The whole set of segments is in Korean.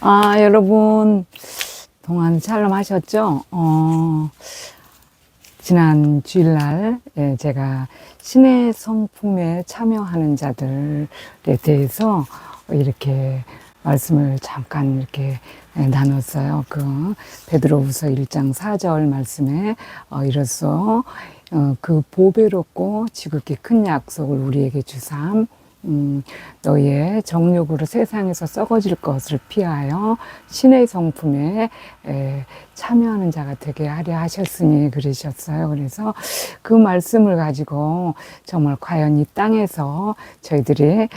여러분, 동안 샬롬 하셨죠? 지난 주일날, 제가 신의 성품에 참여하는 자들에 대해서 이렇게 말씀을 잠깐 이렇게 나눴어요. 그 베드로후서 1장 4절 말씀에 이로써 그 보배롭고 지극히 큰 약속을 우리에게 주삼. 너희의 정욕으로 세상에서 썩어질 것을 피하여 신의 성품에 참여하는 자가 되게 하려 하셨으니 그러셨어요. 그래서 그 말씀을 가지고 정말 과연 이 땅에서 저희들이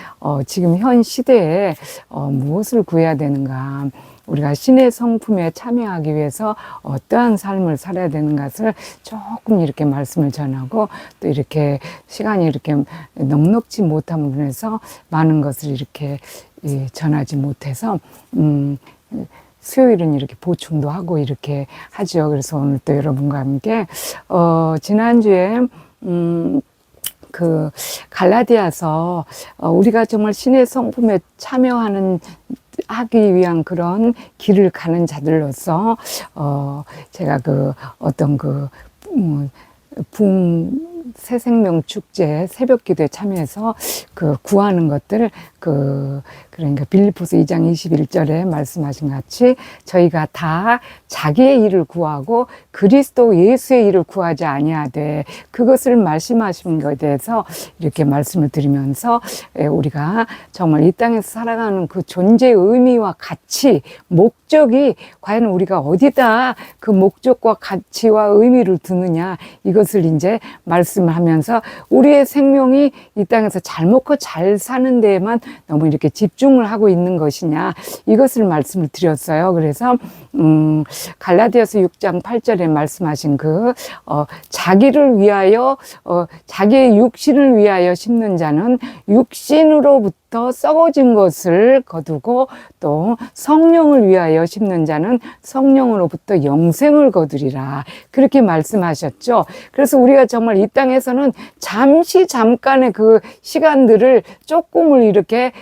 지금 현 시대에 무엇을 구해야 되는가, 우리가 신의 성품에 참여하기 위해서 어떠한 삶을 살아야 되는 것을 조금 이렇게 말씀을 전하고, 또 이렇게 시간이 이렇게 넉넉지 못함으로 해서 많은 것을 이렇게 전하지 못해서 수요일은 이렇게 보충도 하고 이렇게 하죠. 그래서 오늘 또 여러분과 함께 지난주에 그 갈라디아서 우리가 정말 신의 성품에 참여하는 하기 위한 그런 길을 가는 자들로서 제가 그 어떤 그 새 생명 축제 새벽 기도에 참여해서 그 구하는 것들, 그러니까 빌립보서 2장 21절에 말씀하신 같이 저희가 다 자기의 일을 구하고 그리스도 예수의 일을 구하지 아니하되, 그것을 말씀하신 것에 대해서 이렇게 말씀을 드리면서 우리가 정말 이 땅에서 살아가는 그 존재의 의미와 가치, 목적이 과연 우리가 어디다 그 목적과 가치와 의미를 두느냐, 이것을 이제 말씀을 하면서 우리의 생명이 이 땅에서 잘 먹고 잘 사는 데에만 너무 이렇게 집중을 하고 있는 것이냐, 이것을 말씀을 드렸어요. 그래서 갈라디아서 6장 8절에 말씀하신 자기를 위하여 자기의 육신을 위하여 심는 자는 육신으로부터 썩어진 것을 거두고, 또 성령을 위하여 심는 자는 성령으로부터 영생을 거두리라, 그렇게 말씀하셨죠. 그래서 우리가 정말 이 땅에서는 잠깐의 그 시간들을 조금을 이렇게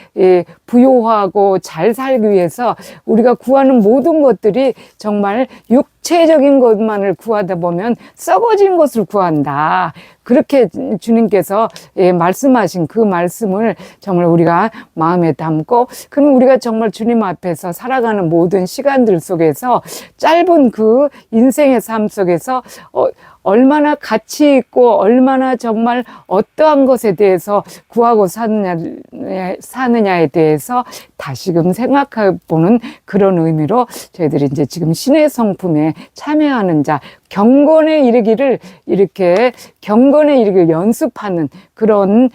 부요하고 잘 살기 위해서 우리가 구하는 모든 것들이 정말 육체적인 것만을 구하다 보면 썩어진 것을 구한다, 그렇게 주님께서 말씀하신 그 말씀을 정말 우리가 마음에 담고, 그럼 우리가 정말 주님 앞에서 살아가는 모든 시간들 속에서, 짧은 그 인생의 삶 속에서 얼마나 가치 있고 얼마나 정말 어떠한 것에 대해서 구하고 사느냐에 대해서 다시금 생각해 보는 그런 의미로 저희들이 이제 지금 신의 성품에 참여하는 자, 경건에 이르기를 연습하는 그런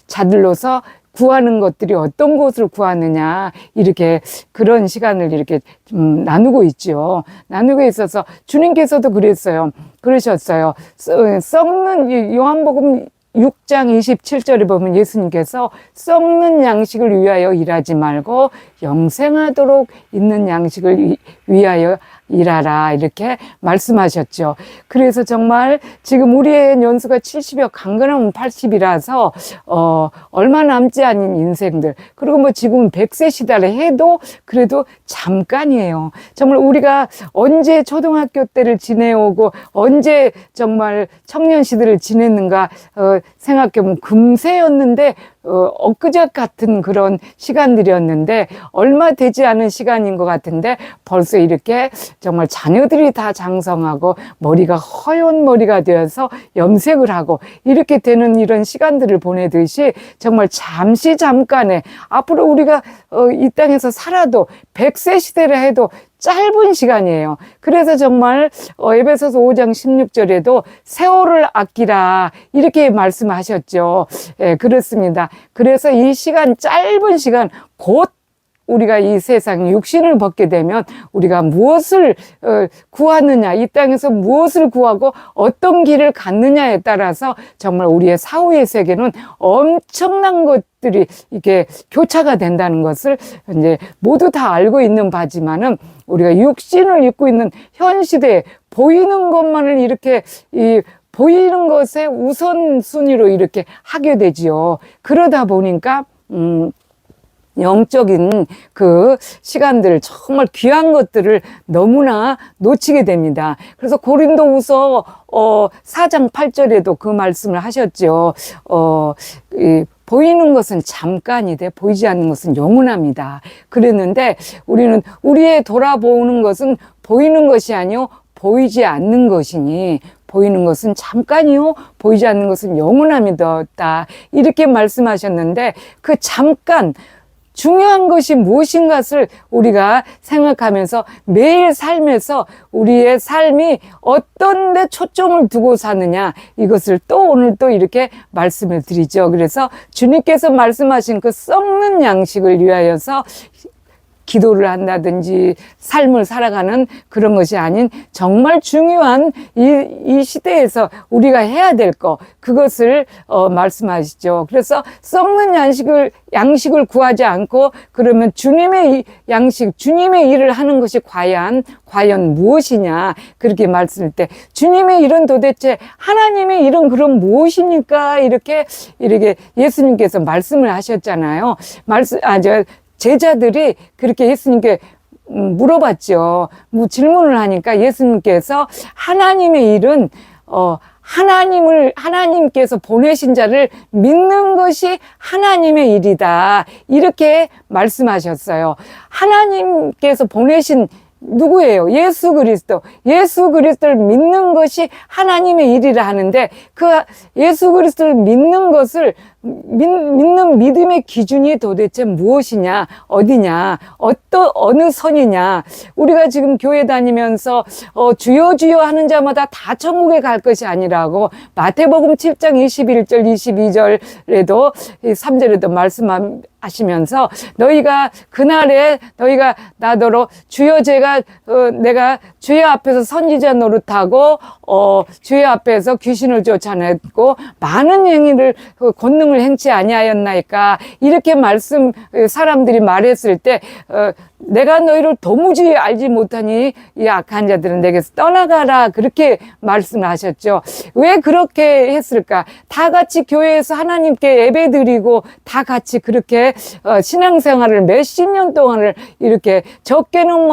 자들로서 구하는 것들이 어떤 것을 구하느냐, 이렇게 그런 시간을 이렇게 나누고 있죠. 나누고 있어서 주님께서도 그러셨어요. 썩는, 요한복음 6장 27절에 보면 예수님께서 썩는 양식을 위하여 일하지 말고 영생하도록 있는 양식을 위하여 일하라, 이렇게 말씀하셨죠. 그래서 정말 지금 우리의 연수가 70여, 강건하면 80이라서 얼마 남지 않은 인생들, 그리고 뭐 지금 100세 시대를 해도 그래도 잠깐이에요. 정말 우리가 언제 초등학교 때를 지내오고 언제 정말 청년 시대를 지냈는가 생각해보면 금세였는데, 엊그제 같은 그런 시간들이었는데, 얼마 되지 않은 시간인 것 같은데 벌써 이렇게 정말 자녀들이 다 장성하고 머리가 허연 머리가 되어서 염색을 하고 이렇게 되는 이런 시간들을 보내듯이, 정말 잠깐에 앞으로 우리가 이 땅에서 살아도 100세 시대를 해도 짧은 시간이에요. 그래서 정말 에베소서 5장 16절에도 세월을 아끼라, 이렇게 말씀하셨죠. 그렇습니다. 그래서 이 시간, 짧은 시간, 곧 우리가 이 세상 육신을 벗게 되면 우리가 무엇을 구하느냐, 이 땅에서 무엇을 구하고 어떤 길을 갔느냐에 따라서 정말 우리의 사후의 세계는 엄청난 것들이 이게 교차가 된다는 것을 이제 모두 다 알고 있는 바지만은, 우리가 육신을 입고 있는 현 시대에 보이는 것만을 이렇게 보이는 것에 우선순위로 이렇게 하게 되지요. 그러다 보니까 영적인 그 시간들, 정말 귀한 것들을 너무나 놓치게 됩니다. 그래서 고린도후서 4장 8절에도 그 말씀을 하셨죠. 보이는 것은 잠깐이되 보이지 않는 것은 영원합니다. 그랬는데 우리는 우리의 돌아보는 것은 보이는 것이 아니요 보이지 않는 것이니 보이는 것은 잠깐이요 보이지 않는 것은 영원합니다. 이렇게 말씀하셨는데 그 잠깐 중요한 것이 무엇인가를 우리가 생각하면서 매일 삶에서 우리의 삶이 어떤 데 초점을 두고 사느냐 이것을 또 오늘 또 이렇게 말씀을 드리죠. 그래서 주님께서 말씀하신 그 썩는 양식을 위하여서 기도를 한다든지 삶을 살아가는 그런 것이 아닌 정말 중요한 이 시대에서 우리가 해야 될 거 그것을 말씀하시죠. 그래서 썩는 양식을 구하지 않고 그러면 주님의 양식, 주님의 일을 하는 것이 과연 무엇이냐 그렇게 말씀할 때 주님의 일은 도대체 하나님의 일은 그럼 무엇입니까? 이렇게 예수님께서 말씀을 하셨잖아요. 제자들이 그렇게 예수님께 물어봤죠. 질문을 하니까 예수님께서 하나님의 일은 하나님께서 보내신 자를 믿는 것이 하나님의 일이다. 이렇게 말씀하셨어요. 하나님께서 보내신 누구예요? 예수 그리스도. 예수 그리스도를 믿는 것이 하나님의 일이라 하는데 그 예수 그리스도를 믿는 것을 믿는 믿음의 기준이 도대체 무엇이냐, 어디냐, 어느 선이냐. 우리가 지금 교회 다니면서 주여 주여 하는 자마다 다 천국에 갈 것이 아니라고 마태복음 7장 21절 22절에도 3절에도 말씀하시면서 너희가 그날에 너희가 나더러 주여 내가 주의 앞에서 선지자 노릇하고 주의 앞에서 귀신을 쫓아냈고 많은 행위를 권능을 행치 아니하였나이까 이렇게 사람들이 말했을 때 내가 너희를 도무지 알지 못하니 이 악한 자들은 내게서 떠나가라 그렇게 말씀을 하셨죠. 왜 그렇게 했을까? 다 같이 교회에서 하나님께 예배드리고 다 같이 그렇게 신앙생활을 몇십 년 동안을 이렇게 적게는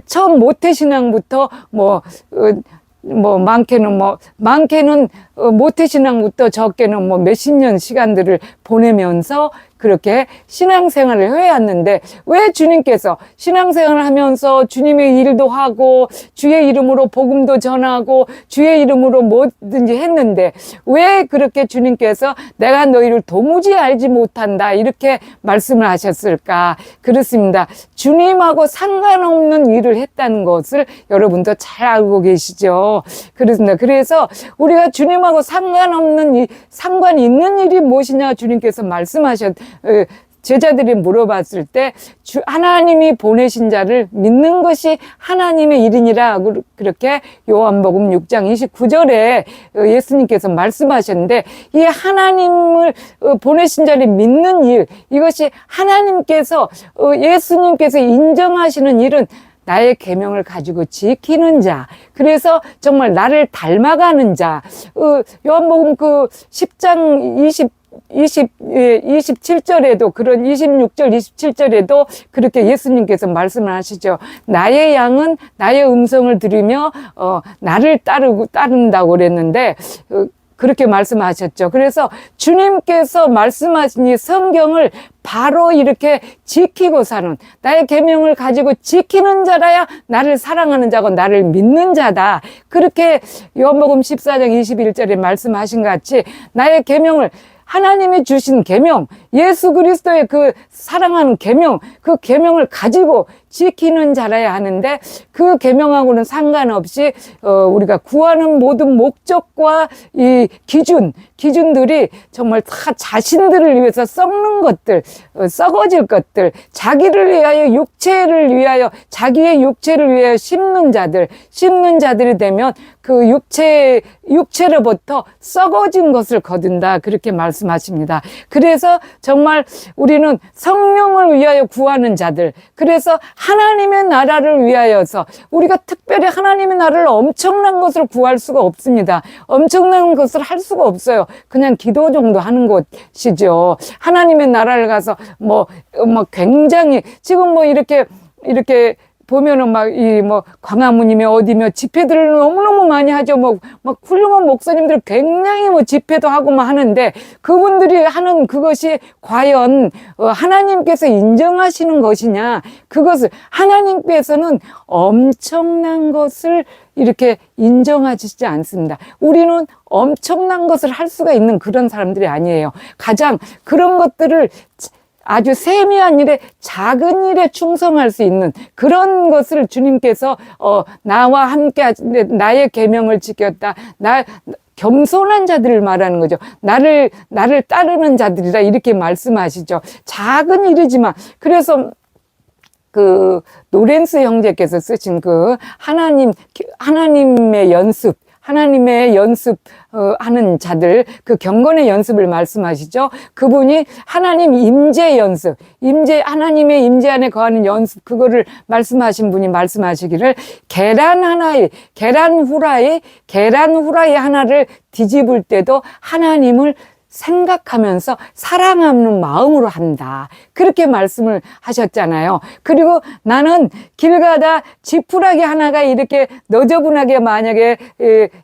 처음 모태신앙부터 많게는 모태신앙부터 적게는 몇십 년 시간들을 보내면서 그렇게 신앙생활을 해왔는데 왜 주님께서 신앙생활을 하면서 주님의 일도 하고 주의 이름으로 복음도 전하고 주의 이름으로 뭐든지 했는데 왜 그렇게 주님께서 내가 너희를 도무지 알지 못한다 이렇게 말씀을 하셨을까? 그렇습니다. 주님하고 상관없는 일을 했다는 것을 여러분도 잘 알고 계시죠. 그렇습니다. 그래서 우리가 주님하고 상관 있는 일이 무엇이냐 주님께서 제자들이 물어봤을 때 하나님이 보내신 자를 믿는 것이 하나님의 일이니라 그렇게 요한복음 6장 29절에 예수님께서 말씀하셨는데 이 하나님을 보내신 자를 믿는 일 이것이 하나님께서 예수님께서 인정하시는 일은 나의 계명을 가지고 지키는 자. 그래서 정말 나를 닮아가는 자. 요한복음 10장 27절에도 그런 26절 27절에도 그렇게 예수님께서 말씀을 하시죠. 나의 양은 나의 음성을 들으며 나를 따른다고 그랬는데 그렇게 말씀하셨죠. 그래서 주님께서 말씀하신 이 성경을 바로 이렇게 지키고 사는 나의 계명을 가지고 지키는 자라야 나를 사랑하는 자고 나를 믿는 자다. 그렇게 요한복음 14장 21절에 말씀하신 것 같이 나의 계명을 하나님이 주신 계명, 예수 그리스도의 그 사랑하는 계명, 그 계명을 가지고 지키는 자라야 하는데 그 계명하고는 상관없이 우리가 구하는 모든 목적과 이 기준들이 정말 다 자신들을 위해서 썩는 것들, 썩어질 것들, 자기를 위하여 자기의 육체를 위하여 심는 자들이 되면 그 육체로부터 썩어진 것을 거둔다. 그렇게 말씀하십니다. 그래서 정말 우리는 성령을 위하여 구하는 자들, 그래서 하나님의 나라를 위하여서 우리가 특별히 하나님의 나라를 엄청난 것을 구할 수가 없습니다. 엄청난 것을 할 수가 없어요. 그냥 기도 정도 하는 것이죠. 하나님의 나라를 가서 뭐 굉장히 지금 뭐 이렇게 보면은 광화문이며 어디며 집회들을 너무너무 많이 하죠. 막 훌륭한 목사님들 굉장히 집회도 하고 하는데 그분들이 하는 그것이 과연 하나님께서 인정하시는 것이냐. 그것을 하나님께서는 엄청난 것을 이렇게 인정하시지 않습니다. 우리는 엄청난 것을 할 수가 있는 그런 사람들이 아니에요. 가장 그런 것들을 아주 세미한 일에 작은 일에 충성할 수 있는 그런 것을 주님께서 나와 함께 나의 계명을 지켰다. 겸손한 자들을 말하는 거죠. 나를 따르는 자들이라 이렇게 말씀하시죠. 작은 일이지만 그래서 그 노렌스 형제께서 쓰신 그 하나님의 연습 하는 자들, 그 경건의 연습을 말씀하시죠. 그분이 하나님 임재 연습, 하나님의 임재 안에 거하는 연습, 그거를 말씀하신 분이 말씀하시기를 계란 후라이 하나를 뒤집을 때도 하나님을 생각하면서 사랑하는 마음으로 한다. 그렇게 말씀을 하셨잖아요. 그리고 나는 길 가다 지푸라기 하나가 이렇게 너저분하게 만약에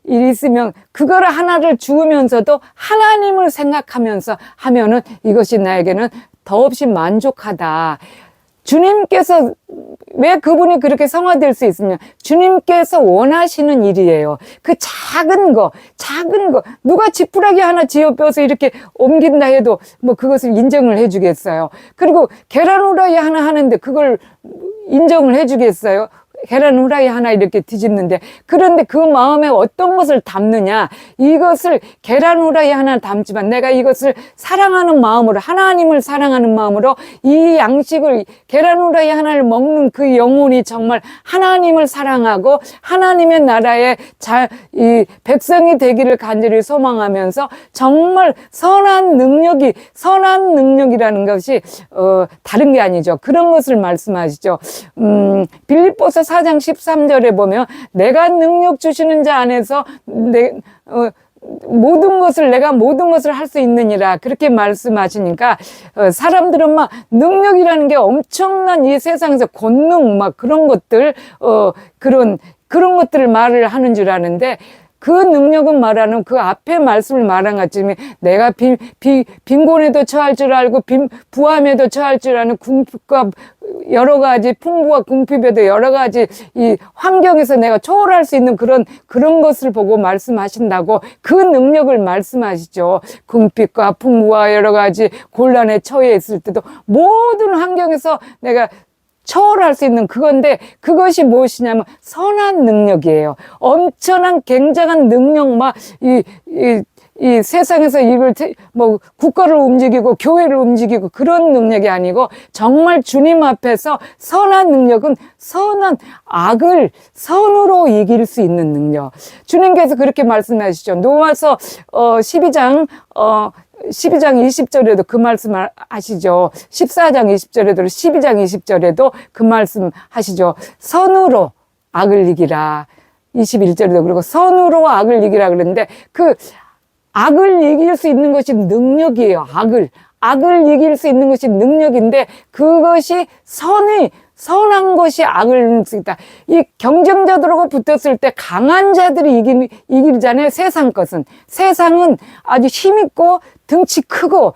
있으면 그거를 하나를 주우면서도 하나님을 생각하면서 하면은 이것이 나에게는 더없이 만족하다. 주님께서 왜 그분이 그렇게 성화될 수 있으냐? 주님께서 원하시는 일이에요. 그 작은 거 누가 지푸라기 하나 지어빼서 이렇게 옮긴다 해도 그것을 인정을 해주겠어요. 그리고 계란 후라이 하나 하는데 그걸 인정을 해주겠어요? 계란 후라이 하나 이렇게 뒤집는데, 그런데 그 마음에 어떤 것을 담느냐, 이것을 계란 후라이 하나 담지만 내가 이것을 사랑하는 마음으로, 하나님을 사랑하는 마음으로 이 양식을 계란 후라이 하나를 먹는 그 영혼이 정말 하나님을 사랑하고 하나님의 나라의 이 백성이 되기를 간절히 소망하면서 정말 선한 능력이라는 것이 다른 게 아니죠. 그런 것을 말씀하시죠. 빌립보서 4장 13절에 보면 내가 능력 주시는 자 안에서 모든 것을 할 수 있느니라, 그렇게 말씀하시니까 사람들은 막 능력이라는 게 엄청난 이 세상에서 권능 그런 것들 그런 것들을 말을 하는 줄 아는데, 그 능력은 말하는 그 앞에 말씀을 말한 것처럼 내가 빈곤에도 처할 줄 알고 부함에도 처할 줄 아는 궁핍과 여러 가지 풍부와 궁핍에도 여러 가지 이 환경에서 내가 초월할 수 있는 그런 것을 보고 말씀하신다고 그 능력을 말씀하시죠. 궁핍과 풍부와 여러 가지 곤란에 처해 있을 때도 모든 환경에서 내가 초월할 수 있는 그건데, 그것이 무엇이냐면 선한 능력이에요. 엄청난 굉장한 능력, 이 세상에서 이걸 국가를 움직이고 교회를 움직이고 그런 능력이 아니고, 정말 주님 앞에서 선한 능력은 선한 악을 선으로 이길 수 있는 능력. 주님께서 그렇게 말씀하시죠. 로마서 12장 20절에도 그 말씀 하시죠. 14장 20절에도 12장 20절에도 그 말씀 하시죠. 선으로 악을 이기라. 21절에도 그리고 선으로 악을 이기라 그러는데, 그 악을 이길 수 있는 것이 능력이에요. 악을 이길 수 있는 것이 능력인데, 그것이 선한 것이 악을 이길 수 있다. 이 경쟁자들하고 붙었을 때 강한 자들이 이기잖아요. 세상은 아주 힘있고 등치 크고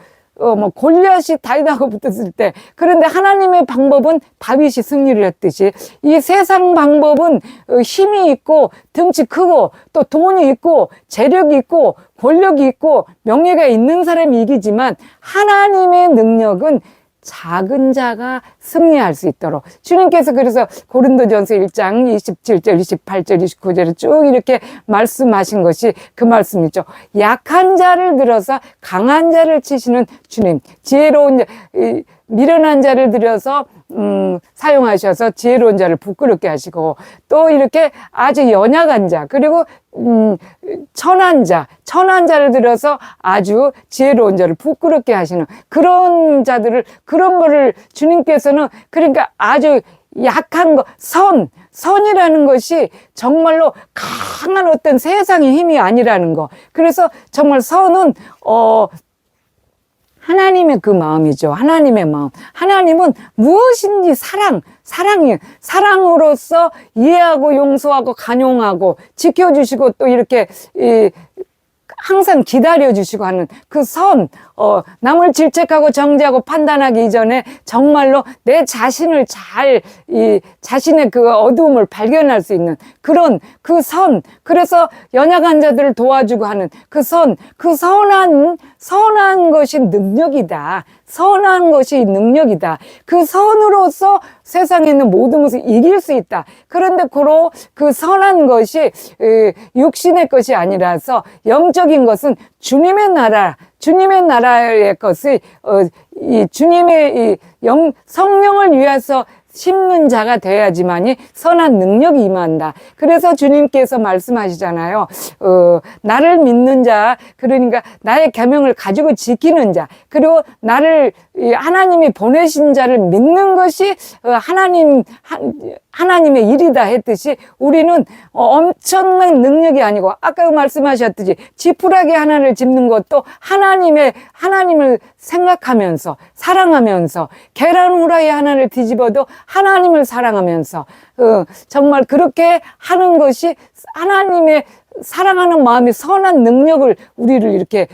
골리앗이 다윗하고 붙었을 때. 그런데 하나님의 방법은 다윗이 승리를 했듯이, 이 세상 방법은 힘이 있고 등치 크고 또 돈이 있고 재력이 있고 권력이 있고 명예가 있는 사람이 이기지만, 하나님의 능력은 작은 자가 승리할 수 있도록 주님께서 그래서 고린도전서 1장 27절, 28절, 29절에 쭉 이렇게 말씀하신 것이 그 말씀이죠. 약한 자를 들어서 강한 자를 치시는 주님, 지혜로운 자, 미련한 자를 들여서 사용하셔서 지혜로운 자를 부끄럽게 하시고, 또 이렇게 아주 연약한 자, 그리고 천한 자를 들어서 아주 지혜로운 자를 부끄럽게 하시는 그런 자들을, 그런 거를 주님께서는, 그러니까 아주 약한 거, 선이라는 것이 정말로 강한 어떤 세상의 힘이 아니라는 거. 그래서 정말 선은, 하나님의 그 마음이죠. 하나님의 마음. 하나님은 무엇인지 사랑으로서 이해하고 용서하고 간용하고 지켜주시고 또 이렇게, 항상 기다려주시고 하는 그 남을 질책하고 정죄하고 판단하기 이전에 정말로 내 자신을 자신의 그 어두움을 발견할 수 있는 그런 그 그래서 연약한 자들을 도와주고 하는 그 선한 것이 능력이다. 선한 것이 능력이다. 그 선으로서 세상에 있는 모든 것을 이길 수 있다. 그런데 그 선한 것이 육신의 것이 아니라서 영적인 것은 주님의 나라의 것이 이 주님의 성령을 위해서 심는 자가 되어야지만이 선한 능력이 임한다. 그래서 주님께서 말씀하시잖아요. 나를 믿는 자, 그러니까 나의 계명을 가지고 지키는 자, 그리고 하나님이 보내신 자를 믿는 것이 하나님의 일이다 했듯이 우리는 엄청난 능력이 아니고 아까 말씀하셨듯이 지푸라기 하나를 짚는 것도 하나님을 생각하면서 사랑하면서 계란 후라이 하나를 뒤집어도 하나님을 사랑하면서 정말 그렇게 하는 것이 하나님의 사랑하는 마음이 선한 능력을 우리를 이렇게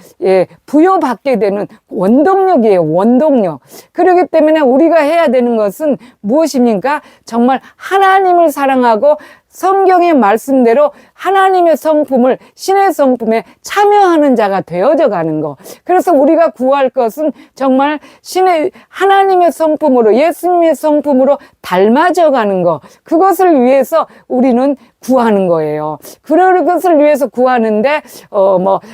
부여받게 되는 원동력이에요. 원동력. 그렇기 때문에 우리가 해야 되는 것은 무엇입니까? 정말 하나님을 사랑하고 성경의 말씀대로 하나님의 성품을 신의 성품에 참여하는 자가 되어져 가는 거. 그래서 우리가 구할 것은 정말 하나님의 성품으로 예수님의 성품으로 닮아져 가는 거. 그것을 위해서 우리는 구하는 거예요. 그런 것을 위해서 구하는데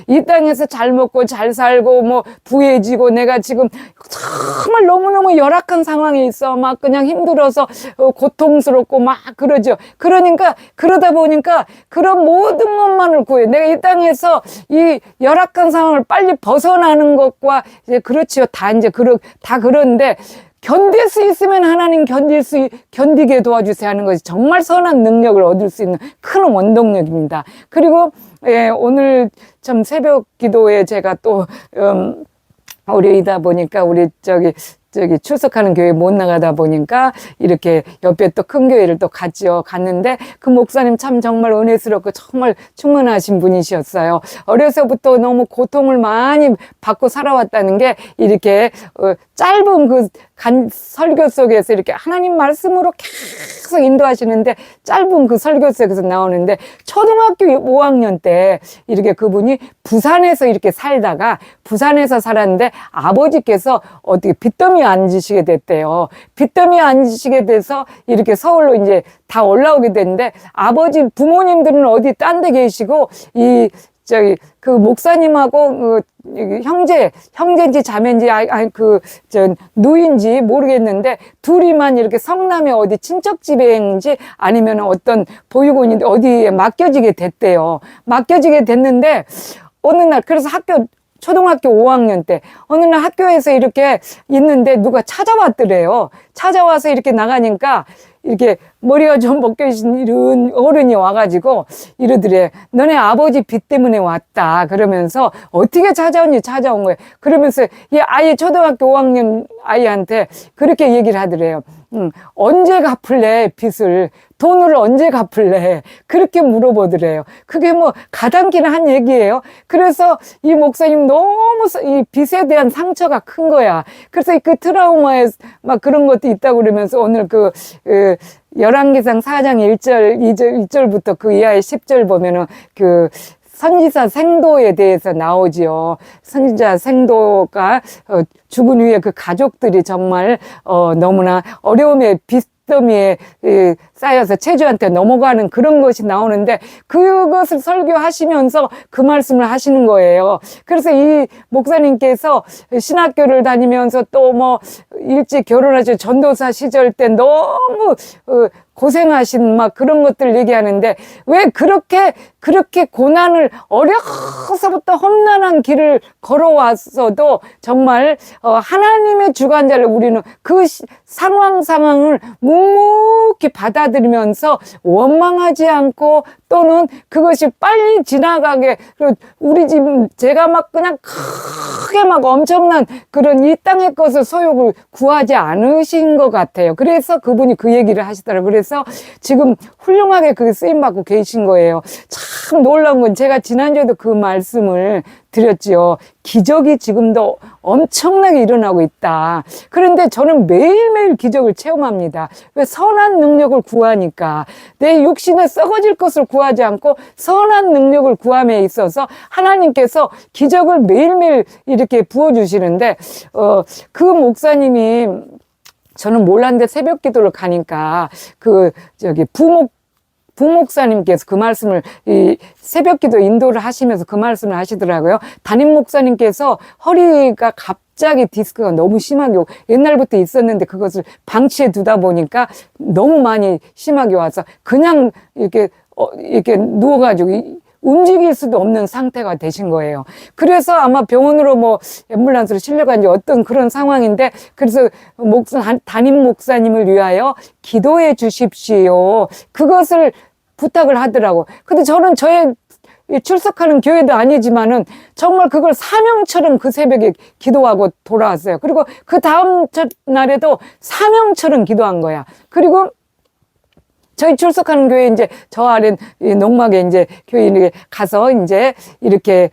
이 땅에서 잘 먹고 잘 살고 부해지고 내가 지금 정말 너무너무 열악한 상황에 있어 막 그냥 힘들어서 고통스럽고 막 그러죠. 그러다 보니까 그런 모든 것만을 구해. 내가 이 땅에서 이 열악한 상황을 빨리 벗어나는 것과 이제 그렇지요. 다 그런데 견딜 수 있으면 하나님 견디게 도와주세요 하는 것이 정말 선한 능력을 얻을 수 있는 큰 원동력입니다. 그리고 오늘 참 새벽 기도에 제가 또 어려이다 보니까 우리 출석하는 교회 못 나가다 보니까 이렇게 옆에 또 큰 교회를 또 갔는데 그 목사님 참 정말 은혜스럽고 정말 충만하신 분이셨어요. 어려서부터 너무 고통을 많이 받고 살아왔다는 게 이렇게 짧은 그 설교 속에서 이렇게 하나님 말씀으로 계속 인도하시는데 짧은 그 설교 속에서 나오는데 초등학교 5학년 때 이렇게 그분이 부산에서 살았는데 아버지께서 어떻게 빚더미 앉으시게 됐대요. 빚더미 앉으시게 돼서 이렇게 서울로 이제 다 올라오게 됐는데 부모님들은 어디 딴 데 계시고 그 목사님하고 형제인지 자매인지 누인지 모르겠는데 둘이만 이렇게 성남에 어디 친척집에인지 아니면 어떤 보육원인데 어디에 맡겨지게 됐대요. 맡겨지게 됐는데 어느 날 그래서 초등학교 5학년 때 어느 날 학교에서 이렇게 있는데 누가 찾아왔더래요. 찾아와서 이렇게 나가니까 이렇게 머리가 좀 벗겨진 이런 어른이 와가지고 이러더래. 너네 아버지 빚 때문에 왔다. 그러면서 어떻게 찾아온 거예요. 그러면서 이 아이 초등학교 5학년 아이한테 그렇게 얘기를 하더래요. 언제 갚을래 빚을. 돈을 언제 갚을래? 그렇게 물어보더래요. 그게 가당키는 한 얘기예요. 그래서 이 목사님 너무 이 빚에 대한 상처가 큰 거야. 그래서 그 트라우마에 막 그런 것도 있다고 그러면서 오늘 열왕기상 4장 1절부터 그 이하의 10절 보면은 선지자 생도에 대해서 나오지요. 선지자 생도가 죽은 후에 그 가족들이 정말 너무나 어려움에 빚더미에 쌓여서 체주한테 넘어가는 그런 것이 나오는데 그것을 설교하시면서 그 말씀을 하시는 거예요. 그래서 이 목사님께서 신학교를 다니면서 또 일찍 결혼하셔 전도사 시절 때 너무 고생하신 그런 것들 얘기하는데 왜 그렇게 고난을 어려서부터 험난한 길을 걸어왔어도 정말 하나님의 주관자를 우리는 그 상황을 묵묵히 받아들이면서 원망하지 않고 또는 그것이 빨리 지나가게, 우리 집 제가 막 그냥 크게 막 엄청난 그런 이 땅의 것을 소욕을 구하지 않으신 것 같아요. 그래서 그분이 그 얘기를 하시더라고요. 그래서 지금 훌륭하게 그게 쓰임받고 계신 거예요. 참 놀라운 건 제가 지난주에도 그 말씀을 드렸지요. 기적이 지금도 엄청나게 일어나고 있다. 그런데 저는 매일매일 기적을 체험합니다. 왜? 선한 능력을 구하니까. 내 육신에 썩어질 것을 구하지 않고 선한 능력을 구함에 있어서 하나님께서 기적을 매일매일 이렇게 부어주시는데, 그 목사님이 저는 몰랐는데 새벽 기도를 가니까 부목사님께서 그 말씀을 이 새벽 기도 인도를 하시면서 그 말씀을 하시더라고요. 담임 목사님께서 허리가 갑자기 디스크가 너무 심하게 옛날부터 있었는데 그것을 방치해 두다 보니까 너무 많이 심하게 와서 그냥 이렇게 누워가지고 움직일 수도 없는 상태가 되신 거예요. 그래서 아마 병원으로 뭐 앰뷸런스로 실려간 지 어떤 그런 상황인데, 그래서 담임 목사님을 위하여 기도해 주십시오. 그것을 부탁을 하더라고. 근데 저는 저의 출석하는 교회도 아니지만은 정말 그걸 사명처럼 그 새벽에 기도하고 돌아왔어요. 그리고 그 다음 날에도 사명처럼 기도한 거야. 그리고 저희 출석하는 교회 이제 저 아래 농막에 이제 교인에게 가서 이제 이렇게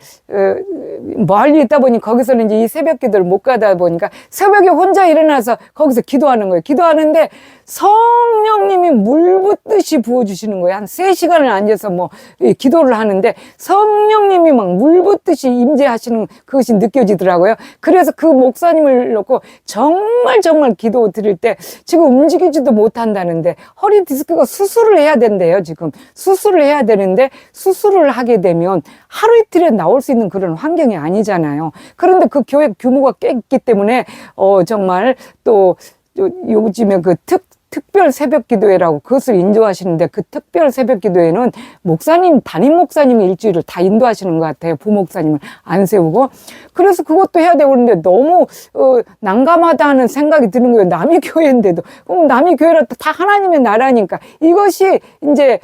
멀리 있다 보니 거기서는 이제 이 새벽 기도를 못 가다 보니까 새벽에 혼자 일어나서 거기서 기도하는 거예요. 기도하는데 성령님이 물 붓듯이 부어주시는 거예요. 한 3시간을 앉아서 뭐 기도를 하는데 성령님이 막 물 붓듯이 임재하시는 그것이 느껴지더라고요. 그래서 그 목사님을 놓고 정말 기도 드릴 때 지금 움직이지도 못한다는데 허리 디스크가 수술을 해야 된대요. 지금 수술을 해야 되는데 수술을 하게 되면 하루 이틀에 나올 수 있는 그런 환경이 아니잖아요. 그런데 그 교회 규모가 꽤 있기 때문에 정말 또 요즘에 그 특별 새벽 기도회라고 그것을 인도하시는데, 그 특별 새벽 기도회는 담임 목사님이 일주일을 다 인도하시는 것 같아요. 부목사님을 안 세우고. 그래서 그것도 해야 되고 그런데 너무 난감하다 하는 생각이 드는 거예요. 남의 교회인데도. 그럼 남의 교회라 다 하나님의 나라니까. 이것이 이제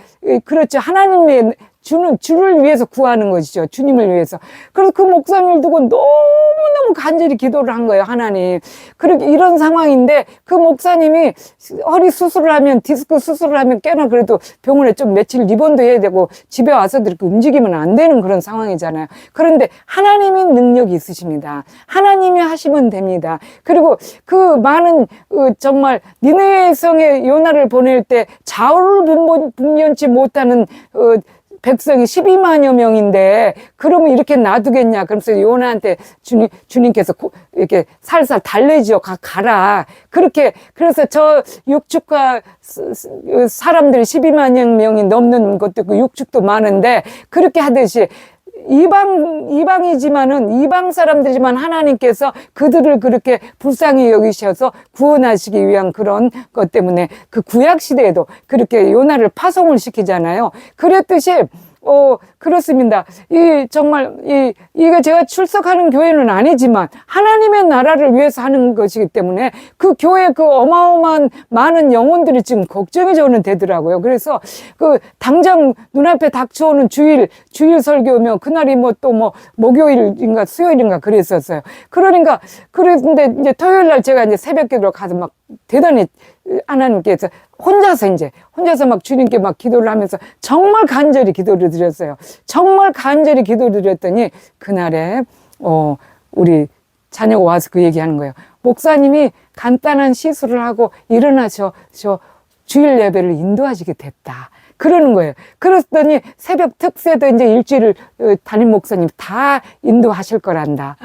그렇죠. 하나님의 주를 위해서 구하는 것이죠. 주님을 위해서. 그래서 그 목사님을 두고 너무너무 간절히 기도를 한 거예요. 하나님. 그렇게 이런 상황인데 그 목사님이 허리 수술을 하면, 디스크 수술을 하면 꽤나 그래도 병원에 좀 며칠 입원도 해야 되고 집에 와서도 이렇게 움직이면 안 되는 그런 상황이잖아요. 그런데 하나님의 능력이 있으십니다. 하나님이 하시면 됩니다. 그리고 그 많은 정말 니느웨 성에 요나를 보낼 때 좌우를 분변치 못하는 백성이 12만여 명인데 그러면 이렇게 놔두겠냐. 그러면서 요나한테 주님께서 이렇게 살살 달래지요. 가라. 그렇게. 그래서 저 육축과 사람들이 12만여 명이 넘는 것도 있고 육축도 많은데 그렇게 하듯이 이방이지만은 이방 사람들이지만 하나님께서 그들을 그렇게 불쌍히 여기셔서 구원하시기 위한 그런 것 때문에 그 구약 시대에도 그렇게 요나를 파송을 시키잖아요. 그랬듯이 그렇습니다. 정말, 이게 제가 출석하는 교회는 아니지만, 하나님의 나라를 위해서 하는 것이기 때문에, 그 교회 그 어마어마한 많은 영혼들이 지금 걱정이 저는 되더라고요. 그래서, 당장 눈앞에 닥쳐오는 주일 설교면, 그날이 목요일인가 수요일인가 그랬었어요. 그랬는데, 이제 토요일 날 제가 이제 새벽 기도로 가서 막 대단히 하나님께서 혼자서 막 주님께 막 기도를 하면서 정말 간절히 기도를 드렸어요. 정말 간절히 기도를 드렸더니 그날에 우리 자녀가 와서 그 얘기하는 거예요. 목사님이 간단한 시술을 하고 일어나셔 주일 예배를 인도하시게 됐다. 그러는 거예요. 그랬더니 새벽 특세도 이제 일주일을 담임 목사님 다 인도하실 거란다.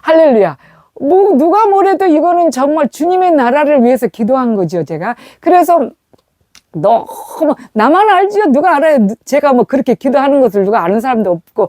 할렐루야. 누가 뭐래도 이거는 정말 주님의 나라를 위해서 기도한 거죠, 제가. 그래서 너무 나만 알지요. 누가 알아요? 제가 뭐 그렇게 기도하는 것을 누가 아는 사람도 없고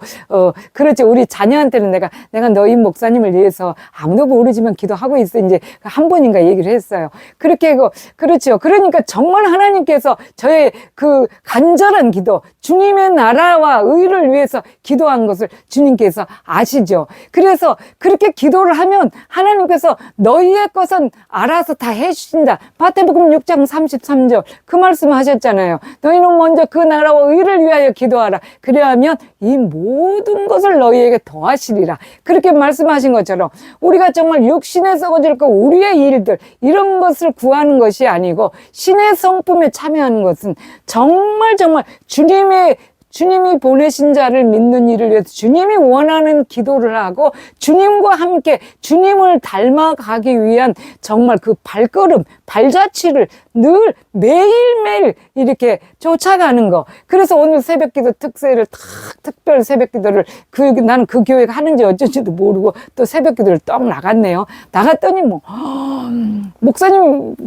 그렇지. 우리 자녀한테는 내가 너희 목사님을 위해서 아무도 모르지만 기도하고 있어. 이제 한 번인가 얘기를 했어요. 그렇게 그렇죠. 그러니까 정말 하나님께서 저의 그 간절한 기도, 주님의 나라와 의를 위해서 기도한 것을 주님께서 아시죠. 그래서 그렇게 기도를 하면 하나님께서 너희의 것은 알아서 다 해주신다. 마태복음 6장 33절 그 말씀하셨잖아요. 너희는 먼저 그 나라와 의를 위하여 기도하라. 그리하면 이 모든 것을 너희에게 더하시리라. 그렇게 말씀하신 것처럼 우리가 정말 육신에 썩어질 것, 우리의 일들 이런 것을 구하는 것이 아니고 신의 성품에 참여하는 것은 정말 주님이 보내신 자를 믿는 일을 위해서 주님이 원하는 기도를 하고 주님과 함께 주님을 닮아가기 위한 정말 그 발걸음, 발자취를 늘 매일매일 이렇게 쫓아가는 거. 그래서 오늘 새벽기도 특세를 특별 새벽기도를 나는 그 교회가 하는지 어쩐지도 모르고 또 새벽기도를 떡 나갔네요. 나갔더니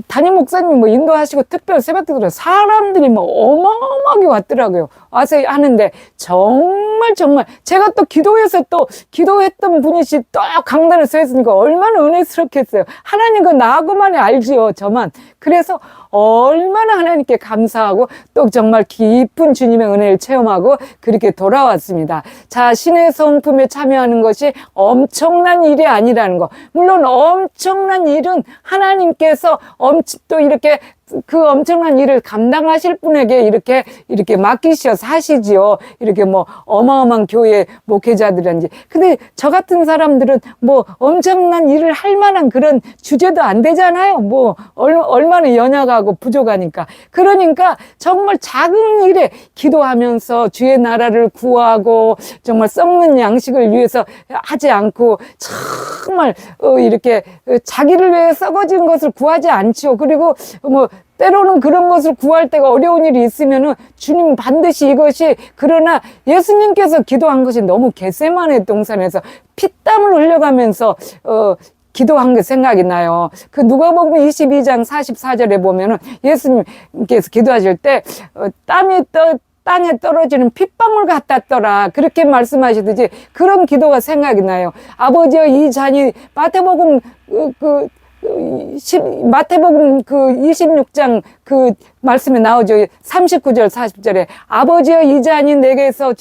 담임 목사님 인도하시고 특별 새벽기도를 사람들이 어마어마하게 왔더라고요. 와서 하는데 정말 제가 또 기도했던 분이시 또 강단에 서 있으니까 얼마나 은혜스럽겠어요. 하나님은 나하고만이 알지요. 저만. 그래서 얼마나 하나님께 감사하고 또 정말 깊은 주님의 은혜를 체험하고 그렇게 돌아왔습니다. 자, 신의 성품에 참여하는 것이 엄청난 일이 아니라는 거. 물론 엄청난 일은 하나님께서 또 이렇게 그 엄청난 일을 감당하실 분에게 이렇게 맡기셔서 하시지요. 이렇게 어마어마한 교회 목회자들인지. 근데 저 같은 사람들은 엄청난 일을 할 만한 그런 주제도 안 되잖아요. 얼마나 연약하고 부족하니까. 그러니까 정말 작은 일에 기도하면서 주의 나라를 구하고 정말 썩는 양식을 위해서 하지 않고 정말 이렇게 자기를 위해 썩어진 것을 구하지 않지요. 그리고 때로는 그런 것을 구할 때가 어려운 일이 있으면은 주님 반드시 이것이, 그러나 예수님께서 기도한 것이 너무 겟세마네 동산에서 피땀을 흘려가면서 기도한 게 생각이 나요. 그 누가복음 22장 44절에 보면은 예수님께서 기도하실 때 땅에 떨어지는 핏방울 같았더라. 그렇게 말씀하시듯이 그런 기도가 생각이 나요. 아버지여 이 잔이 마태복음 26장 그 말씀에 나오죠. 39절 40절에 아버지여 이 잔이 내게서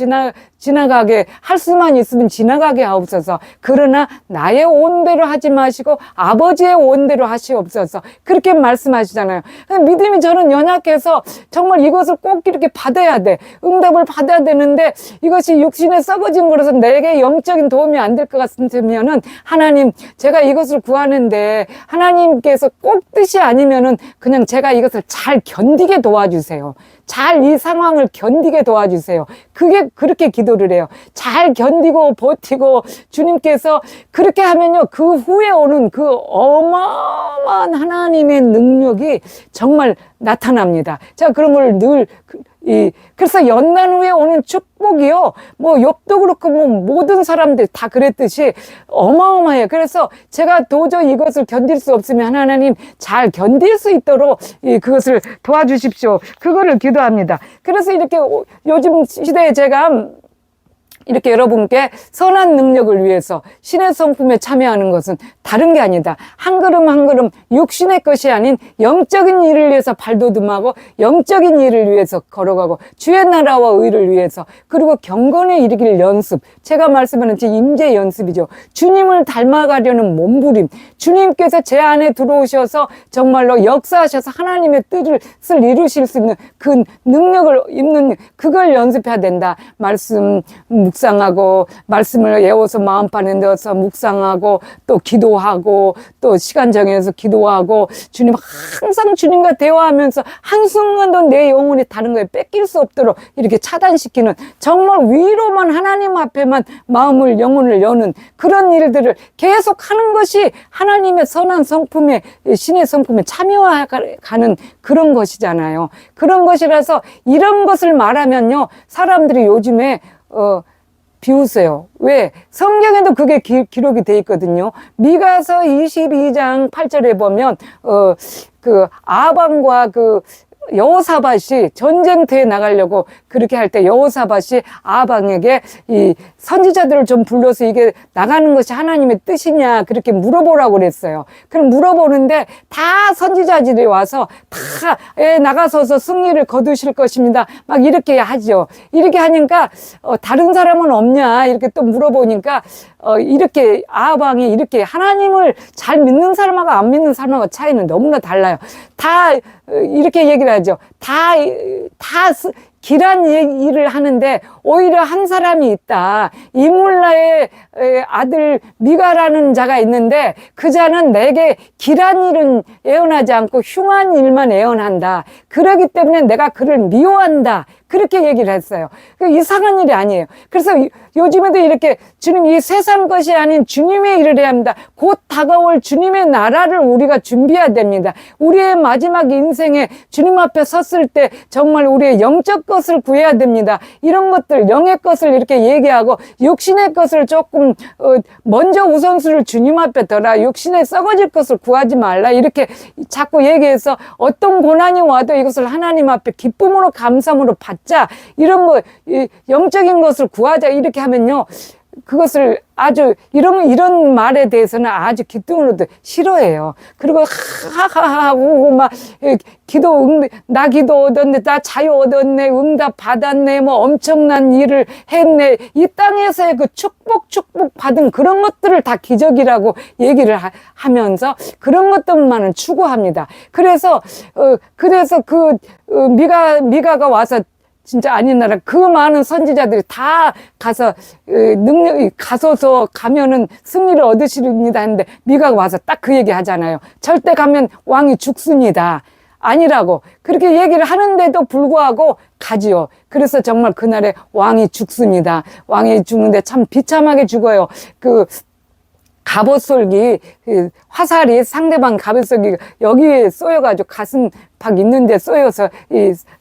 지나가게 할 수만 있으면 지나가게 하옵소서. 그러나 나의 온대로 하지 마시고 아버지의 온대로 하시옵소서. 그렇게 말씀하시잖아요. 믿음이 저는 연약해서 정말 이것을 꼭 이렇게 받아야 돼. 응답을 받아야 되는데 이것이 육신에 썩어진 거라서 내게 영적인 도움이 안 될 것 같으면은 하나님, 제가 이것을 구하는데 하나님께서 꼭 뜻이 아니면은 그냥 제가 이것을 잘 견디게 도와주세요. 잘 이 상황을 견디게 도와주세요. 그렇게 기도를 해요. 잘 견디고 버티고 주님께서 그렇게 하면요, 그 후에 오는 그 어마어마한 하나님의 능력이 정말 나타납니다. 자, 그런 걸 그래서 연단 후에 오는 축복이요, 욥도 그렇고 모든 사람들 다 그랬듯이 어마어마해요. 그래서 제가 도저히 이것을 견딜 수 없으면 하나님 잘 견딜 수 있도록 그것을 도와주십시오. 그거를 기도합니다. 그래서 이렇게 요즘 시대에 제가 이렇게 여러분께 선한 능력을 위해서 신의 성품에 참여하는 것은 다른 게 아니다. 한 걸음 한 걸음 육신의 것이 아닌 영적인 일을 위해서 발돋움하고 영적인 일을 위해서 걸어가고 주의 나라와 의를 위해서, 그리고 경건에 이르길 연습. 제가 말씀하는 제 임재 연습이죠. 주님을 닮아가려는 몸부림. 주님께서 제 안에 들어오셔서 정말로 역사하셔서 하나님의 뜻을 이루실 수 있는 그 능력을 입는, 그걸 연습해야 된다. 묵상하고 말씀을 외워서 마음판에 넣어서 묵상하고 또 기도하고 또 시간 정해서 기도하고 항상 주님과 대화하면서 한순간도 내 영혼이 다른 거에 뺏길 수 없도록 이렇게 차단시키는, 정말 위로만 하나님 앞에만 마음을 영혼을 여는 그런 일들을 계속 하는 것이 하나님의 선한 성품에, 신의 성품에 참여하는 그런 것이잖아요. 그런 것이라서 이런 것을 말하면요, 사람들이 요즘에 비웃어요. 왜? 성경에도 그게 기록이 돼 있거든요. 미가서 22장 8절에 보면 그 아방과 여호사밧이 전쟁터에 나가려고 그렇게 할 때 여호사밧이 아방에게 이 선지자들을 좀 불러서 이게 나가는 것이 하나님의 뜻이냐 그렇게 물어보라고 그랬어요. 그럼 물어보는데 다 선지자들이 와서 다 나가서서 승리를 거두실 것입니다. 막 이렇게 하죠. 이렇게 하니까 다른 사람은 없냐 이렇게 또 물어보니까 이렇게 아방이 이렇게 하나님을 잘 믿는 사람하고 안 믿는 사람하고 차이는 너무나 달라요. 다 이렇게 얘기를 하죠. 다 길한 일을 하는데 오히려 한 사람이 있다. 이물라의 아들 미가라는 자가 있는데 그 자는 내게 길한 일은 애원하지 않고 흉한 일만 애원한다. 그러기 때문에 내가 그를 미워한다. 그렇게 얘기를 했어요. 이상한 일이 아니에요. 그래서 요즘에도 이렇게 주님 이 세상 것이 아닌 주님의 일을 해야 합니다. 곧 다가올 주님의 나라를 우리가 준비해야 됩니다. 우리의 마지막 인생에 주님 앞에 섰을 때 정말 우리의 영적 것을 구해야 됩니다. 이런 것들 영의 것을 이렇게 얘기하고 육신의 것을 조금 먼저 우선순위를 주님 앞에 둬라. 육신에 썩어질 것을 구하지 말라. 이렇게 자꾸 얘기해서 어떤 고난이 와도 이것을 하나님 앞에 기쁨으로 감사함으로 받자. 이런 거 영적인 것을 구하자. 이렇게 하면요. 그것을 아주 이런 말에 대해서는 아주 기쁨으로도 싫어해요. 그리고 하하하 하고 막 나 기도 얻었네, 나 자유 얻었네, 응답 받았네, 뭐 엄청난 일을 했네. 이 땅에서의 그 축복 받은 그런 것들을 다 기적이라고 얘기를 하면서 그런 것들만은 추구합니다. 그래서 그 미가가 와서 진짜 아닌 나라 그 많은 선지자들이 다 가서 가서서 가면은 승리를 얻으십니다 했는데 미가가 와서 딱 그 얘기 하잖아요. 절대 가면 왕이 죽습니다. 아니라고 그렇게 얘기를 하는데도 불구하고 가지요. 그래서 정말 그날에 왕이 죽습니다. 왕이 죽는데 참 비참하게 죽어요. 그 갑옷솔기 화살이 상대방 갑옷솔기 여기에 쏘여가지고 가슴팍 있는데 쏘여서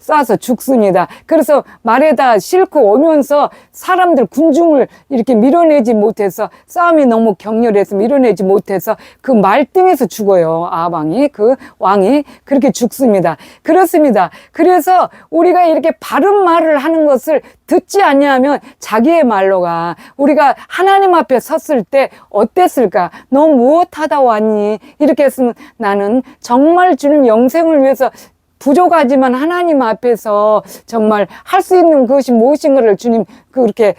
쏴서 죽습니다. 그래서 말에다 싣고 오면서 사람들 군중을 이렇게 밀어내지 못해서 싸움이 너무 격렬해서 밀어내지 못해서 그 말등에서 죽어요. 아방이 그 왕이 그렇게 죽습니다. 그렇습니다. 그래서 우리가 이렇게 바른 말을 하는 것을 듣지 아니하면 자기의 말로가 우리가 하나님 앞에 섰을 때 어땠을까? 너 무엇하다 왔니? 이렇게 했으면 나는 정말 주님 영생을 위해서 부족하지만 하나님 앞에서 정말 할 수 있는 것이 무엇인가를 주님 그렇게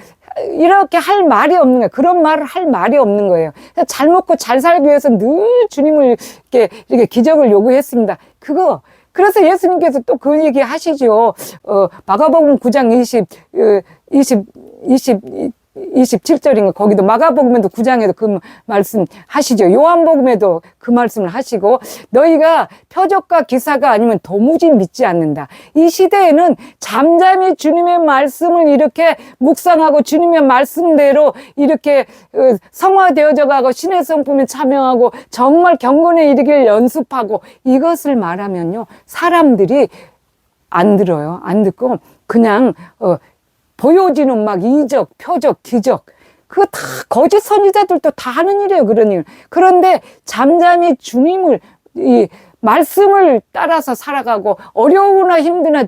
이렇게 할 말이 없는 거예요. 그런 말을 할 말이 없는 거예요. 잘 먹고 잘 살기 위해서 늘 주님을 이렇게 기적을 요구했습니다. 그래서 예수님께서 또 그 얘기 하시죠. 마가복음 9장 27절인가 거기도 마가복음에도 9장에도 그 말씀 하시죠. 요한복음에도 그 말씀을 하시고 너희가 표적과 기사가 아니면 도무지 믿지 않는다. 이 시대에는 잠잠히 주님의 말씀을 이렇게 묵상하고 주님의 말씀대로 이렇게 성화되어져 가고 신의 성품에 참여하고 정말 경건에 이르길 연습하고 이것을 말하면요. 사람들이 안 들어요. 안 듣고 그냥 보여지는 막 이적, 표적, 기적 그거 다 거짓 선지자들도 다 하는 일이에요. 그런 일. 그런데 잠잠히 주님을 이 말씀을 따라서 살아가고 어려우나 힘드나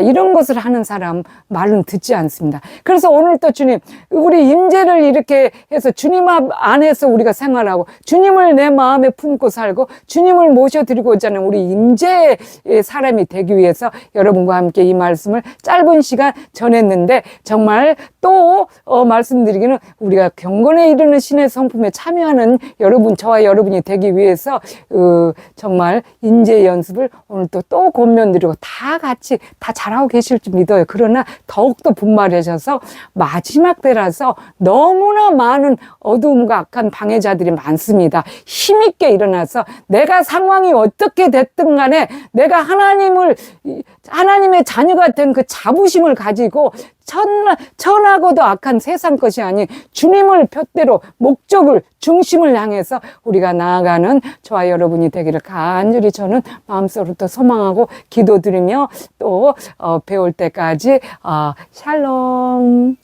이런 것을 하는 사람 말은 듣지 않습니다. 그래서 오늘 또 주님 우리 임재를 이렇게 해서 주님 안에서 우리가 생활하고 주님을 내 마음에 품고 살고 주님을 모셔드리고자 하는 우리 임재의 사람이 되기 위해서 여러분과 함께 이 말씀을 짧은 시간 전했는데 정말 또 말씀드리기는 우리가 경건에 이르는 신의 성품에 참여하는 저와 여러분이 되기 위해서 정말 임재 연습을 오늘 또 권면드리고 다 같이 다 잘하고 계실 줄 믿어요. 그러나 더욱더 분발하셔서 마지막 때라서 너무나 많은 어두움과 악한 방해자들이 많습니다. 힘있게 일어나서 내가 상황이 어떻게 됐든 간에 내가 하나님의 자녀가 된 그 자부심을 가지고 천하고도 악한 세상 것이 아닌 주님을 푯대로 목적을 중심을 향해서 우리가 나아가는 저와 여러분이 되기를 간절히 저는 마음속으로 소망하고 기도드리며 또 배울 때까지 샬롬.